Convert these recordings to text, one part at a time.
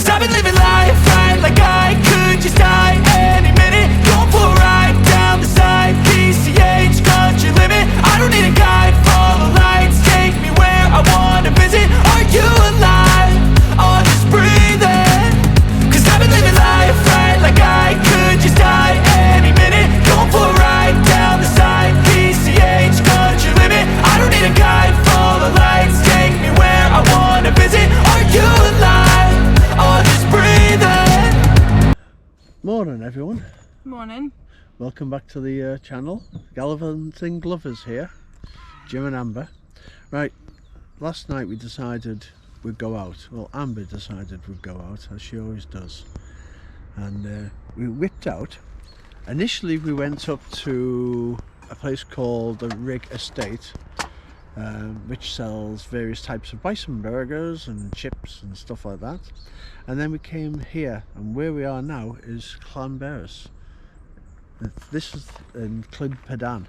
Cause I've been living life right like I could just die any minute. Going for a ride down the side, PCH, country limit. I don't need a guide, follow lights, take me where I wanna visit. Are you alive? Or just breathing? Cause I've been living life right like I could just die any minute. Going for a ride down the side, PCH, country limit. I don't need a guide, follow lights, take me where I wanna visit. Are you alive? Or just breathing? Morning everyone. Morning. Welcome back to the channel. Gallivanting Lovers here. Jim and Amber. Right, last night we decided we'd go out. Well, Amber decided we'd go out, as she always does. And we whipped out. Initially we went up to a place called the Rig Estate, which sells various types of bison burgers and chips and stuff like that. And then we came here, and where we are now is Llanberis. This is in Clynpedan.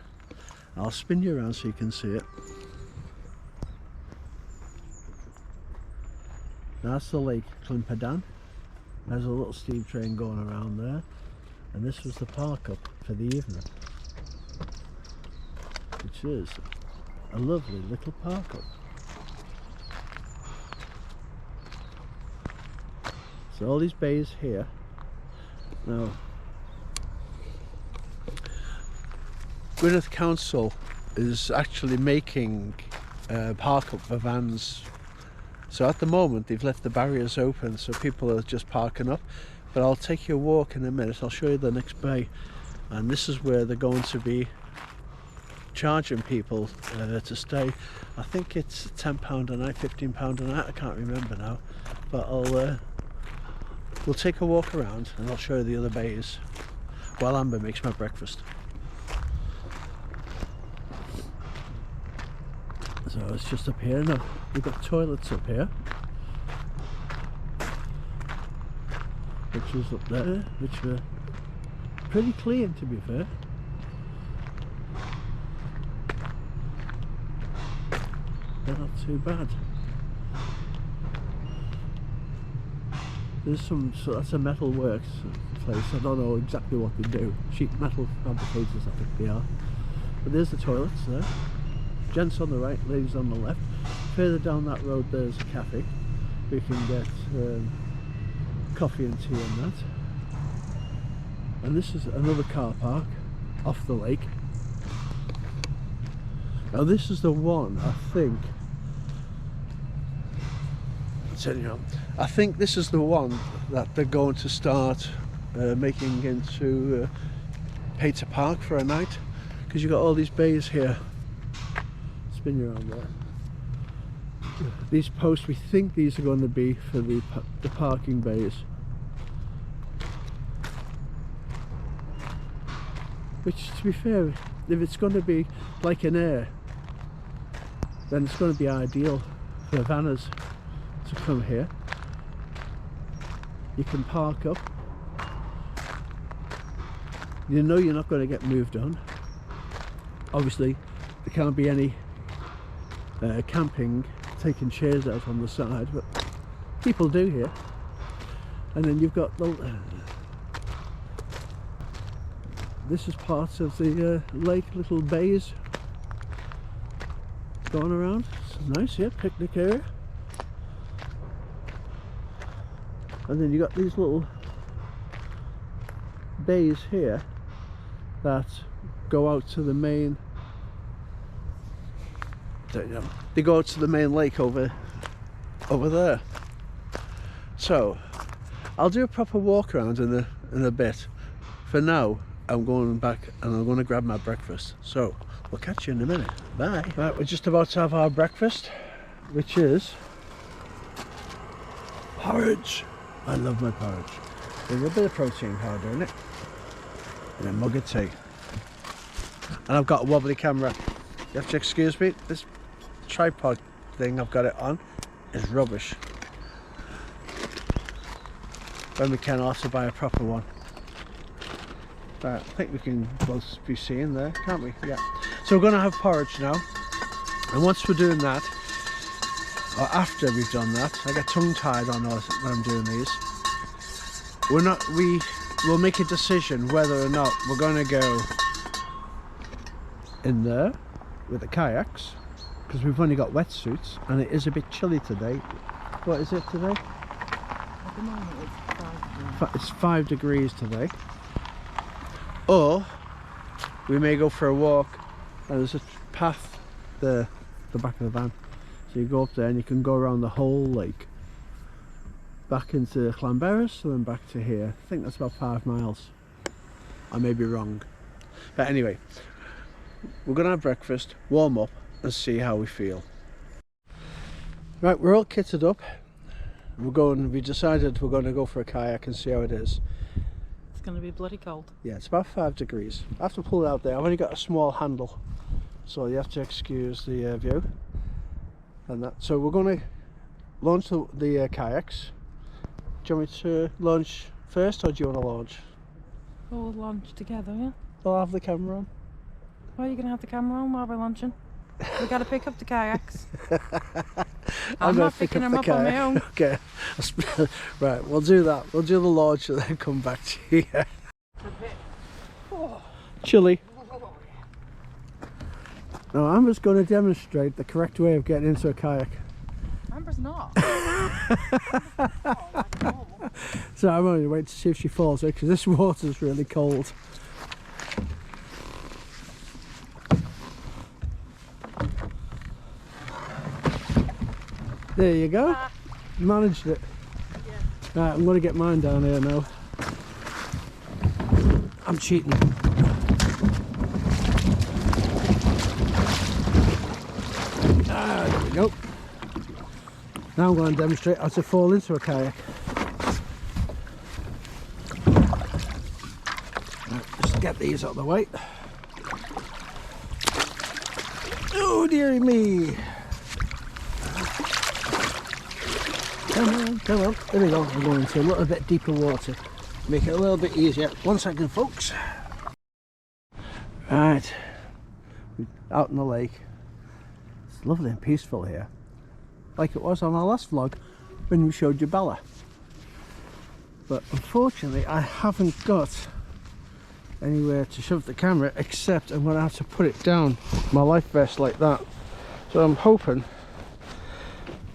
I'll spin you around so you can see it. That's the lake, Clynpedan. There's a little steam train going around there, and this was the park up for the evening, which is a lovely little park up. So all these bays here. Now, Gwynedd Council is actually making park up for vans. So at the moment they've left the barriers open, so people are just parking up. But I'll take you a walk in a minute. I'll show you the next bay, and this is where they're going to be charging people to stay. I think it's £10 a night, £15 a night. I can't remember now, but we'll take a walk around and I'll show you the other bays while Amber makes my breakfast. So it's just up here now. We've got toilets up here, which is up there, which were pretty clean to be fair. They're not too bad. There's some, so that's a metal works place. I don't know exactly what they do. Sheet metal fabricators, I think they are. But there's the toilets there. Gents on the right, ladies on the left. Further down that road there's a cafe. We can get coffee and tea and that. And this is another car park off the lake. Now this is the one, I think this is the one that they're going to start making into pay to park for a night, because you've got all these bays here. Spin you around there. These posts, we think these are going to be for the parking bays, which, to be fair, if it's going to be like an air, then it's going to be ideal for vanners to come here. You can park up. You know you're not going to get moved on. Obviously there can't be any camping, taking chairs out on the side, but people do here. And then you've got the this is part of the lake, little bays going around. It's nice, yeah, picnic area. And then you got these little bays here that go out to the main. They go out to the main lake over there. So I'll do a proper walk around in a bit. For now, I'm going back and I'm going to grab my breakfast. So we'll catch you in a minute. Bye. Right, we're just about to have our breakfast, which is porridge. I love my porridge. There's a bit of protein powder in it, and a mug of tea. And I've got a wobbly camera. You have to excuse me. This tripod thing I've got it on is rubbish. When we can also buy a proper one. Right, I think we can both be seeing there, can't we? Yeah. So we're going to have porridge now, and once we're doing that, or after we've done that. I get tongue-tied on us when I'm doing these. We'll make a decision whether or not we're going to go in there with the kayaks, because we've only got wetsuits and it is a bit chilly today. What is it today? At the moment it's 5 degrees. It's 5 degrees today. Or we may go for a walk, and there's a path there, the back of the van. So you go up there and you can go around the whole lake, back into Llanberis and then back to here. I think that's about 5 miles. I may be wrong. But anyway, we're going to have breakfast, warm up and see how we feel. Right, we're all kitted up. We decided we're going to go for a kayak and see how it is. It's going to be bloody cold. Yeah, it's about 5 degrees. I have to pull it out there. I've only got a small handle, so you have to excuse the view and that. So we're going to launch the kayaks. Do you want me to launch first, or do you want to launch? We'll launch together, yeah? I'll have the camera on. Why are you going to have the camera on while we're launching? We've got to pick up the kayaks. I'm not picking them up on my own. Okay. Right, we'll do that. We'll do the launch and then come back to here. Chilly. Now Amber's going to demonstrate the correct way of getting into a kayak. Amber's not. So I'm only waiting to see if she falls, because this water's really cold. There you go. Managed it. Yeah. Right, I'm going to get mine down here now. I'm cheating. There we go. Now I'm going to demonstrate how to fall into a kayak. Right, just get these out of the way. Oh dearie me! Come on, come on. There we go. I'm going into a little bit deeper water. Make it a little bit easier. 1 second, folks. Right, out in the lake. It's lovely and peaceful here, like it was on our last vlog when we showed you Bella. But unfortunately I haven't got anywhere to shove the camera, except I'm going to have to put it down my life vest like that. So I'm hoping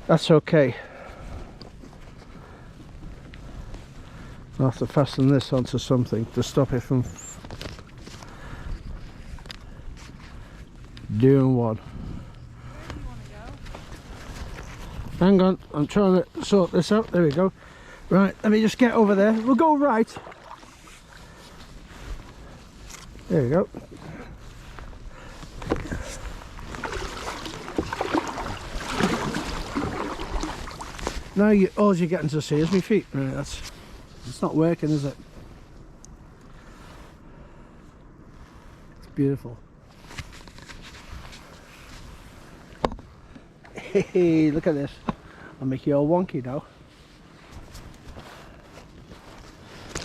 that's okay. I'll have to fasten this onto something to stop it from doing one. Hang on, I'm trying to sort this out. There we go. Right, let me just get over there. We'll go right. There we go. Now all you're getting to see is my feet. Right, it's not working, is it? It's beautiful. Hey, look at this. I'll make you all wonky now.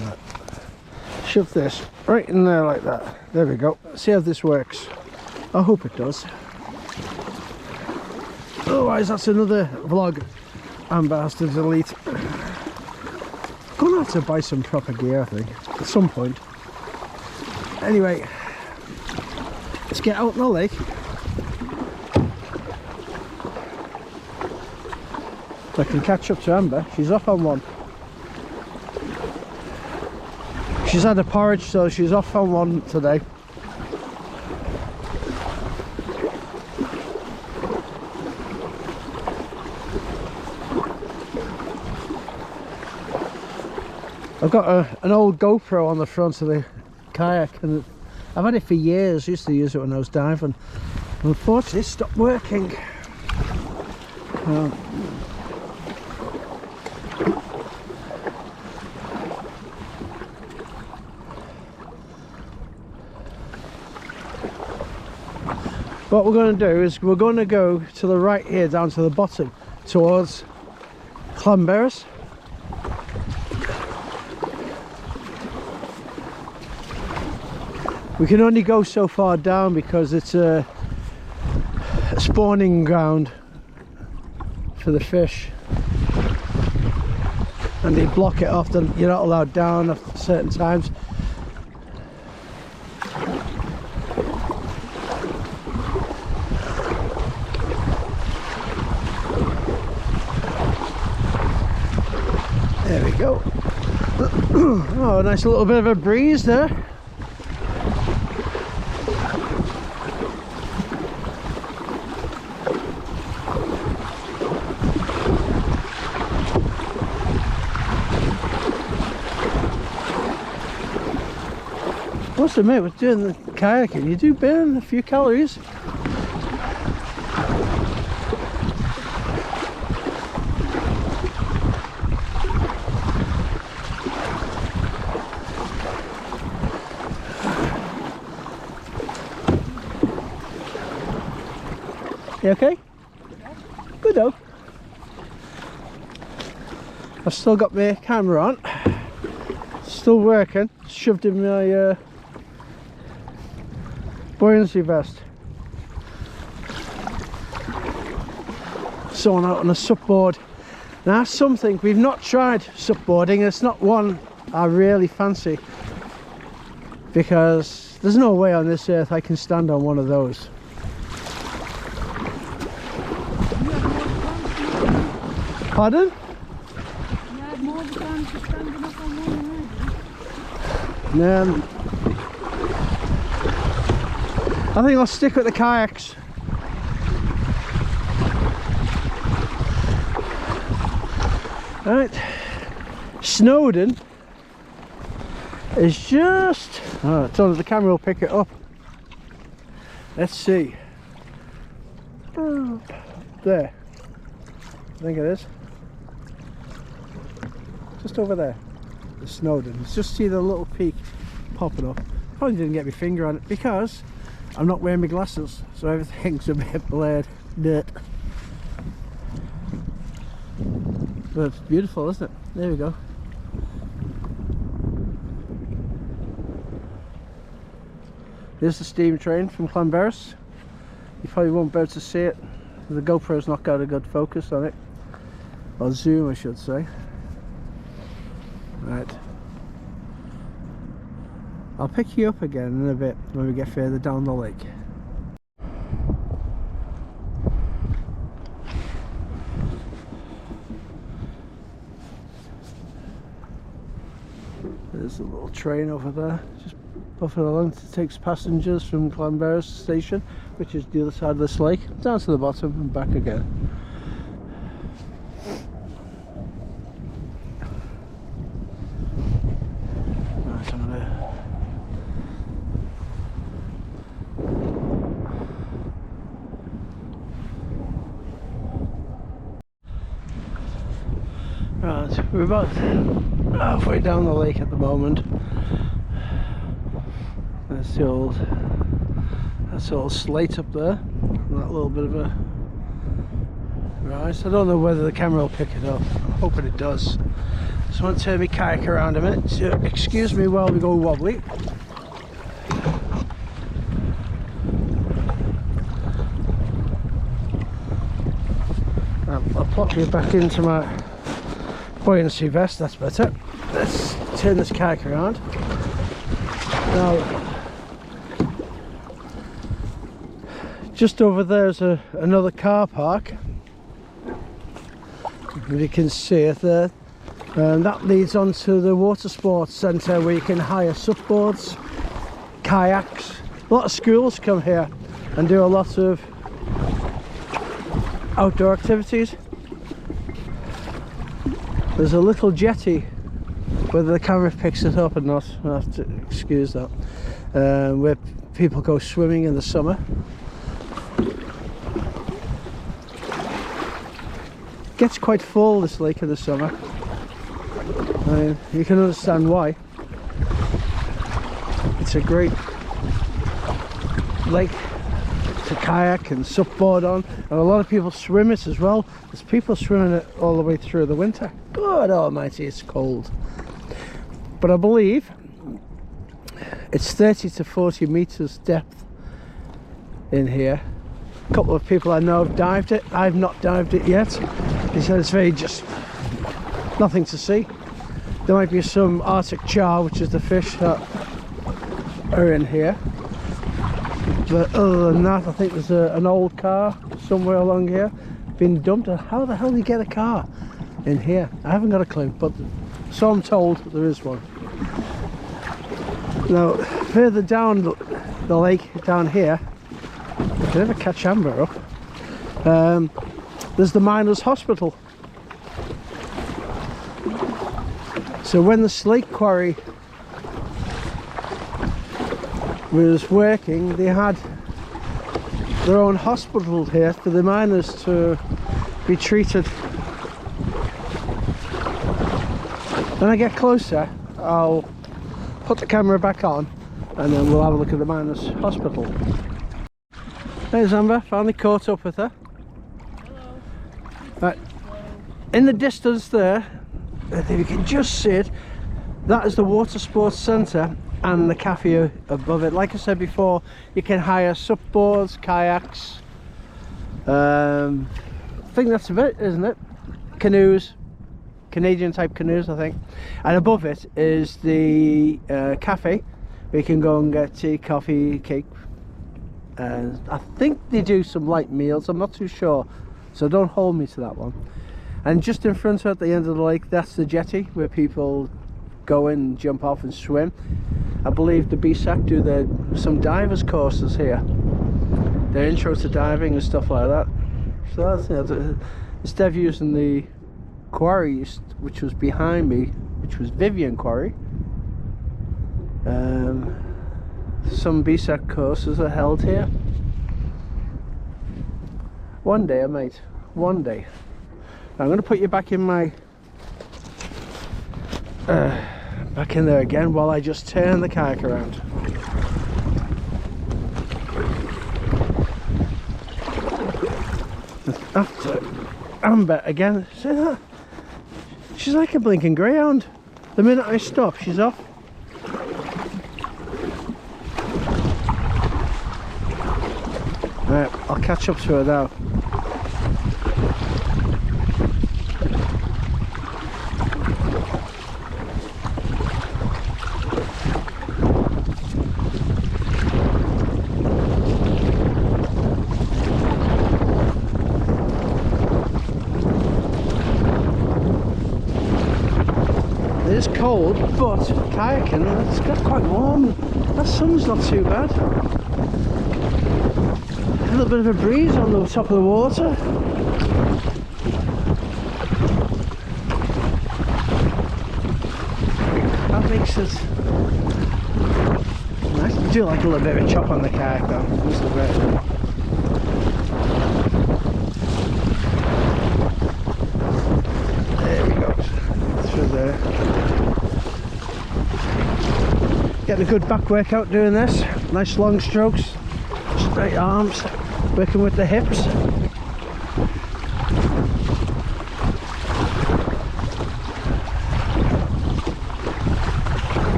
Right. Shove this right in there like that. There we go. See how this works. I hope it does. Otherwise that's another vlog Amber has to delete. Gonna have to buy some proper gear, I think, at some point. Anyway, let's get out in the lake. I can catch up to Amber. She's off on one. She's had a porridge, so she's off on one today. I've got an old GoPro on the front of the kayak, and I've had it for years. I used to use it when I was diving. Unfortunately, it stopped working. What we're going to do is we're going to go to the right here, down to the bottom, towards Llanberis. We can only go so far down because it's a spawning ground for the fish, and they block it off. You're not allowed down at certain times. There we go. Oh, a nice little bit of a breeze there. Must admit, with doing the kayaking, you do burn a few calories. You okay? Good though. I've still got my camera on. Still working. Shoved in my buoyancy vest. Someone out on a supboard. Now that's something we've not tried, supboarding. It's not one I really fancy, because there's no way on this earth I can stand on one of those. Pardon? You had more time to standing up on one already. I think I'll stick with the kayaks. Right, Snowdon is just, oh, I don't know if the camera will pick it up. Let's see. Oh, there, I think it is. Just over there, the Snowdon. Let's just see the little peak popping up. Probably didn't get my finger on it because I'm not wearing my glasses, so everything's a bit blurred. Dirt. But it's beautiful, isn't it? There we go. Here's the steam train from Clonberis. You probably won't be able to see it. The GoPro's not got a good focus on it. Or zoom, I should say. Right. I'll pick you up again in a bit when we get further down the lake. There's a little train over there, just buffing along. It takes passengers from Clonberis station, which is the other side of this lake, down to the bottom and back again. Right, I'm gonna... Right, we're about halfway down the lake at the moment. That's the old slate up there, and that little bit of a rise. I don't know whether the camera will pick it up. I'm hoping it does. Just want to turn my kayak around a minute, so excuse me while we go wobbly. I'll plop you back into my buoyancy vest, that's better. Let's turn this kayak around. Now, just over there's another car park. You can see it there. And that leads on to the water sports centre where you can hire supboards, kayaks. A lot of schools come here and do a lot of outdoor activities. There's a little jetty, whether the camera picks it up or not, I'll have to excuse that, where people go swimming in the summer. Gets quite full, this lake, in the summer. I mean, you can understand why. It's a great lake to kayak and supboard on, and a lot of people swim it as well. There's people swimming it all the way through the winter. God almighty, it's cold. But I believe it's 30 to 40 meters depth in here. A couple of people I know have dived it. I've not dived it yet. He said it's very just nothing to see. There might be some Arctic char, which is the fish that are in here, but other than that I think there's an old car somewhere along here been dumped. How the hell do you get a car in here? I haven't got a clue, but so I'm told there is one. Now further down the lake down here, I can never catch Amber up, there's the miners' hospital. So when the slate quarry was working, they had their own hospital here for the miners to be treated. When I get closer, I'll put the camera back on and then we'll have a look at the miners' hospital. There's Amber, finally caught up with her. Hello. Right. In the distance there, if you can just see it, that is the water sports centre and the cafe above it. Like I said before, you can hire supboards, kayaks, I think that's a bit, isn't it? Canoes, Canadian type canoes I think, and above it is the cafe where you can go and get tea, coffee, cake, and I think they do some light meals, I'm not too sure, so don't hold me to that one. And just in front of it, at the end of the lake, that's the jetty where people go in, jump off and swim. I believe the BSAC do some divers courses here, their intro to diving and stuff like that. So that's, you know, instead of using the quarry which was behind me, which was Vivian Quarry, some BSAC courses are held here. One day, mate, one day. I'm going to put you back in my back in there again while I just turn the kayak around. After Amber again, see that? She's like a blinking greyhound. The minute I stop, she's off. Right, I'll catch up to her now. It's cold, but kayaking, it's got quite warm. That sun's not too bad. A little bit of a breeze on the top of the water. That makes it nice. I do like a little bit of a chop on the kayak though. Just a bit. There we go. Through there. Getting a good back workout doing this. Nice long strokes, straight arms, working with the hips.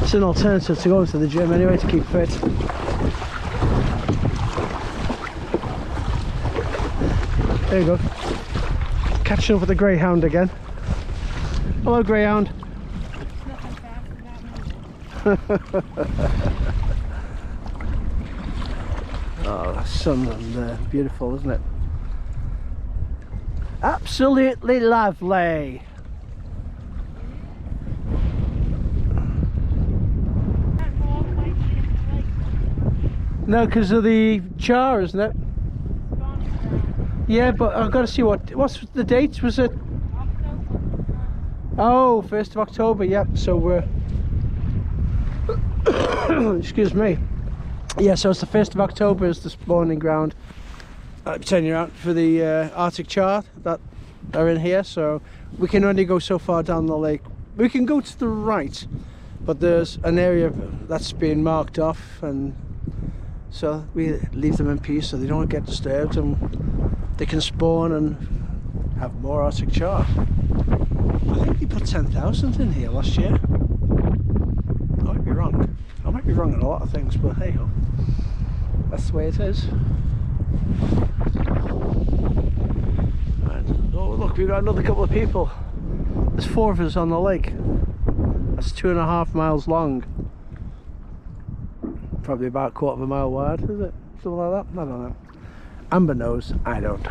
It's an alternative to going to the gym anyway, to keep fit. There you go. Catching up with the greyhound again. Hello, greyhound. Oh, the sun and beautiful, isn't it? Absolutely lovely. No, because of the char, isn't it? Yeah, but I've got to see what's the date, was it? Oh, 1st of October, yeah, so we're excuse me. Yeah, so it's the 1st of October is the spawning ground. I'm turning you around for the Arctic char that are in here, so we can only go so far down the lake. We can go to the right, but there's an area that's being marked off, and so we leave them in peace so they don't get disturbed and they can spawn and have more Arctic char. I think they put 10,000 in here last year. I might be wrong. I might be wrong on a lot of things, but hey ho, that's the way it is. we've got another couple of people. There's 4 of us on the lake. That's 2.5 miles long. Probably about 1/4 mile wide, is it? Something like that? I don't know. Amber knows, I don't.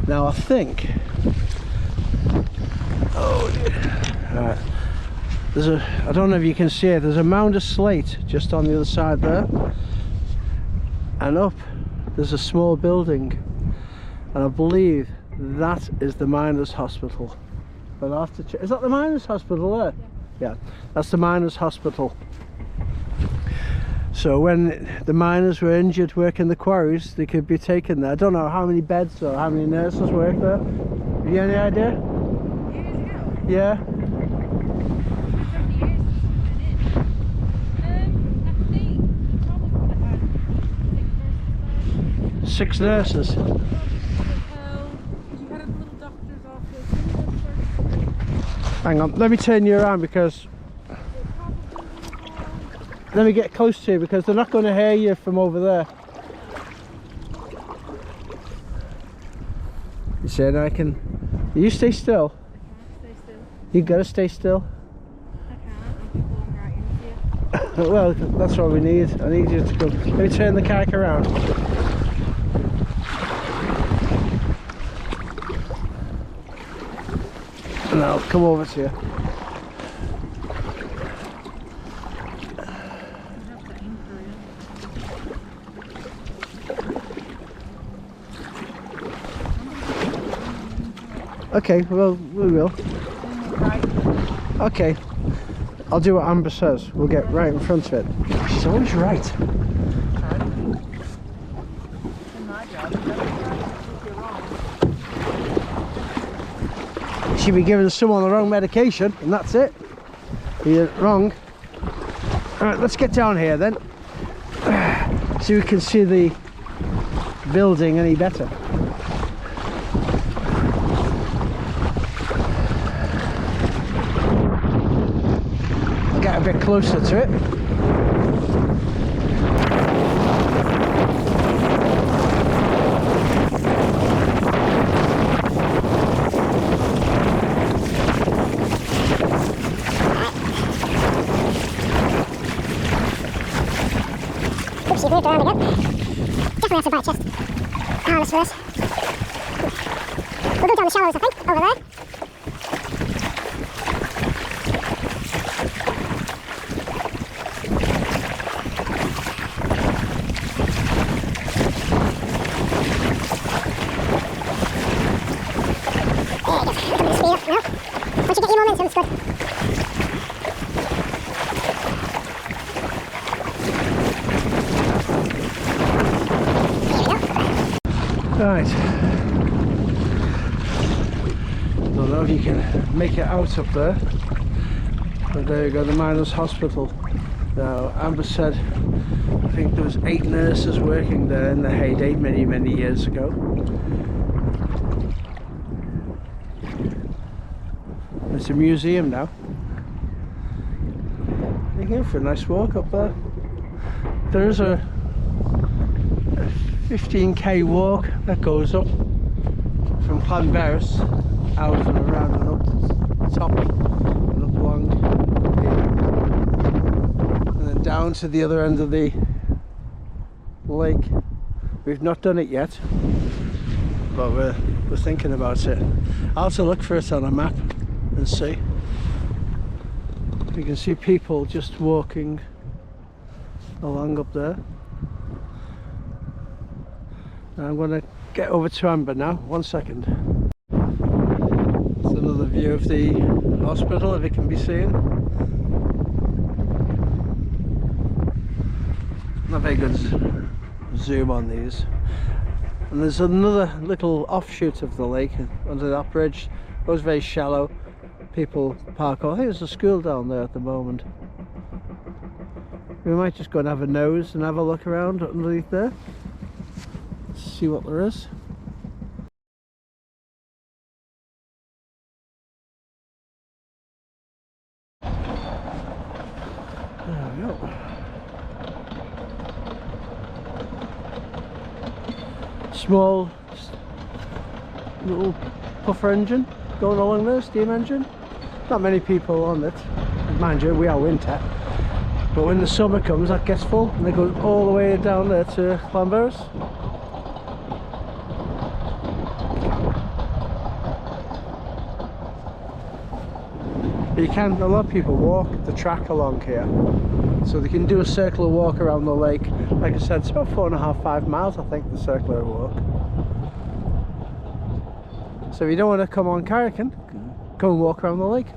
Now I think, oh dear, right, there's a, I don't know if you can see it, there's a mound of slate just on the other side there, and up there's a small building, and I believe that is the miners' hospital. But I have to check. Is that the miners' hospital there? Yeah, that's the miners' hospital. So when the miners were injured working the quarries, they could be taken there. I don't know how many beds or how many nurses work there. Have you any idea? Years ago? Yeah. How many years I think probably about 6 nurses. 6 nurses. You had a little doctor's office. Hang on, let me turn you around because... Let me get close to you because they're not going to hear you from over there. You said I can... You stay still. I can't stay still. You gotta stay still. I can't. I'll be blown right into you. Well, that's what we need. I need you to come. Let me turn the kayak around. And I'll come over to you. Okay, well, we will. Okay, I'll do what Amber says. We'll get right in front of it. She's always right. She'd be giving someone the wrong medication, and that's it. You're wrong. Alright, let's get down here then. So we can see the building any better. Get a bit closer to it. Oops, you've moved around again. Definitely have to buy a chest. Harness for this. We'll go down the shallows, I think, over there. Once you get your momentum, it's good. Right. Don't know if you can make it out up there. But there you go, the miners' hospital. Now, Amber said, I think there was 8 nurses working there in the heyday many, many years ago. It's a museum now. You're going for a nice walk up there. There is a 15k walk that goes up from Clonbarris out and around and up to the top and up along here. And then down to the other end of the lake. We've not done it yet, but we're thinking about it. I'll have to look for it on a map and see. You can see people just walking along up there. I'm going to get over to Amber now, 1 second. It's another view of the hospital, if it can be seen. Not very good zoom on these. And there's another little offshoot of the lake under that bridge. It was very shallow. people park. I think there's a school down there at the moment. We might just go and have a nose and have a look around underneath there. See what there is. There we go. Small little puffer engine going along there, steam engine. Not many people on it. Mind you, we are winter. But when the summer comes, that gets full and it goes all the way down there to Llanberis. You can, a lot of people walk the track along here, so they can do a circular walk around the lake. Like I said, it's about 4.5–5 miles, I think, the circular walk. So if you don't want to come on kayaking, come and walk around the lake.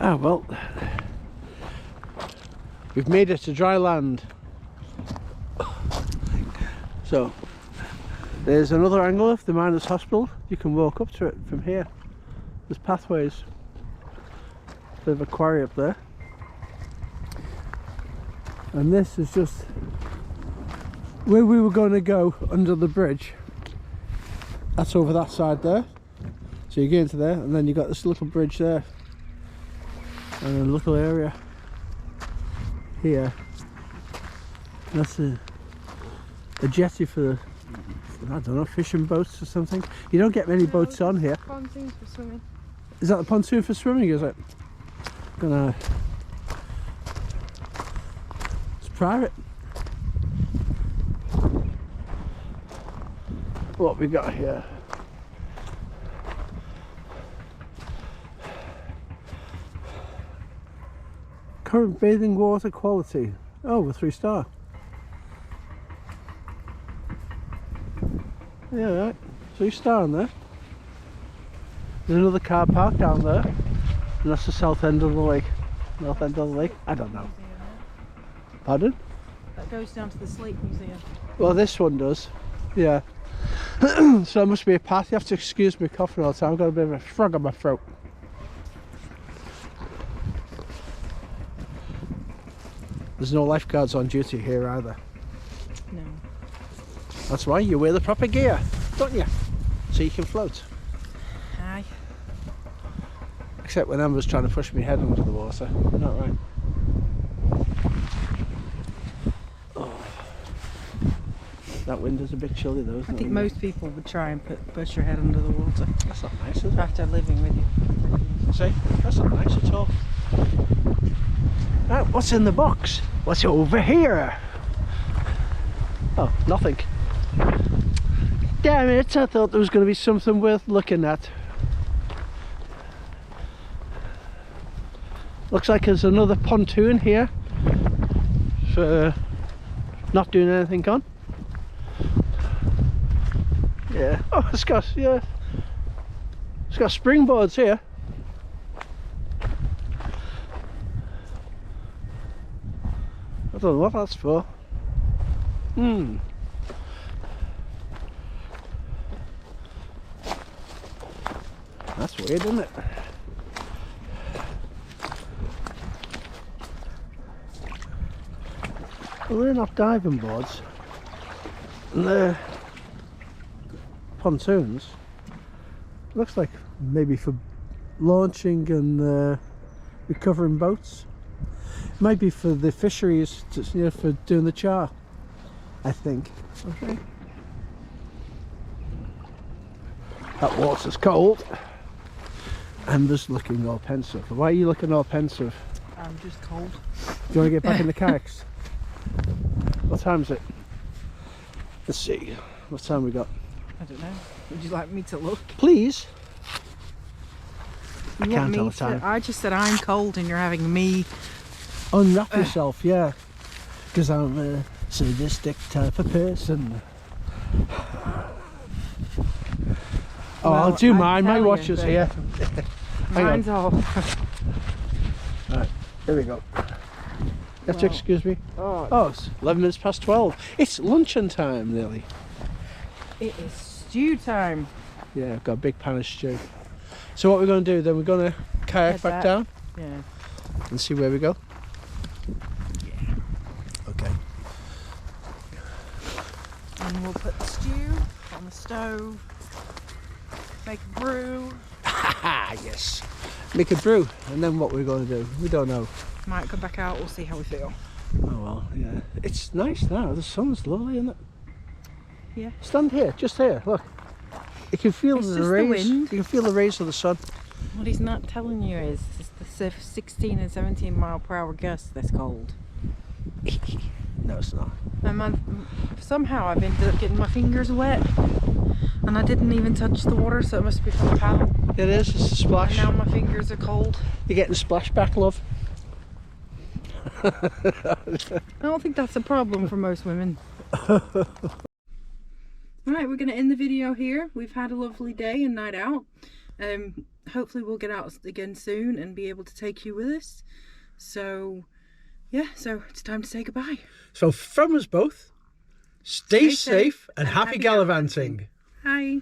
Ah, well, we've made it to dry land. So there's another angle of the Miners' Hospital. You can walk up to it from here. There's pathways. Bit of a quarry up there. And this is just where we were going to go under the bridge. That's over that side there. So you get into there, and then you've got this little bridge there. And a little area here. That's a jetty for, I don't know, fishing boats or something. You don't get many boats on here. Pontoons for swimming. Is that the pontoon for swimming, is it? It's private. What we got here? Current bathing water quality. Oh, we're 3-star. Yeah, right. 3-star on there. There's another car park down there. And that's the south end of the lake. North end of the lake? I don't know. Pardon? That goes down to the Slate Museum. Well, this one does. Yeah. So it must be a path. You have to excuse me coughing all the time. I've got a bit of a frog on my throat. There's no lifeguards on duty here either. No. That's why you wear the proper gear, don't you? So you can float. Aye. Except when Amber's trying to push my head under the water. Not right. Oh. That window's a bit chilly though, isn't it? I think most people would try and push your head under the water That's not nice, is it? after living with you. See? That's not nice at all. Right, what's in the box? What's over here? Oh, nothing. Damn it, I thought there was going to be something worth looking at. Looks like there's another pontoon here for not doing anything on. Yeah. Oh, it's got springboards here. I don't know what that's for. That's weird, isn't it? Well, they're not diving boards. And they're pontoons. Looks like maybe for launching and recovering boats. Might be for the fisheries, to, you know, for doing the char, I think. Okay. That water's cold. Amber's looking all pensive. Why are you looking all pensive? I'm just cold. Do you want to get back in the kayaks? What time is it? Let's see. What time we got? I don't know. Would you like me to look? Please. I You can't want tell me the time. to? I just said I'm cold and you're having me. Unwrap yourself, yeah. Because I'm a sadistic type of person. Oh, Well, I'll do mine. My tell you, watch is but here. Hang on. Mine's off. Right, here we go. You have to Well, excuse me. Oh, Oh, it's 11 minutes past 12. It's luncheon time nearly. it is stew time. Yeah, I've got a big pan of stew. So what we're going to do then, we're going to kayak Head back back. down Yeah. and see where we go. Okay. And we'll put the stew on the stove. Make a brew. Ah, yes. Make a brew, and then what we're going to do, we don't know. Might come back out. We'll see how we feel. Oh well, yeah. It's nice now. The sun's lovely, isn't it? Yeah. Stand here, just here. Look. You can feel It's the just the rays. wind. You can feel the rays of the sun. What he's not telling you is the 16 and 17 mile per hour gusts that's cold. No, it's not. And somehow I've ended up getting my fingers wet. And I didn't even touch the water, so it must be from the paddle. It is. It's a And splash. now my fingers are cold. You're getting splashback, love. I don't think that's a problem for most women. Alright, we're going to end the video here. We've had a lovely day and night out. Hopefully we'll get out again soon and be able to take you with us. So, yeah, so it's time to say goodbye. So from us both, stay Stay safe safe and and happy happy gallivanting. Hi.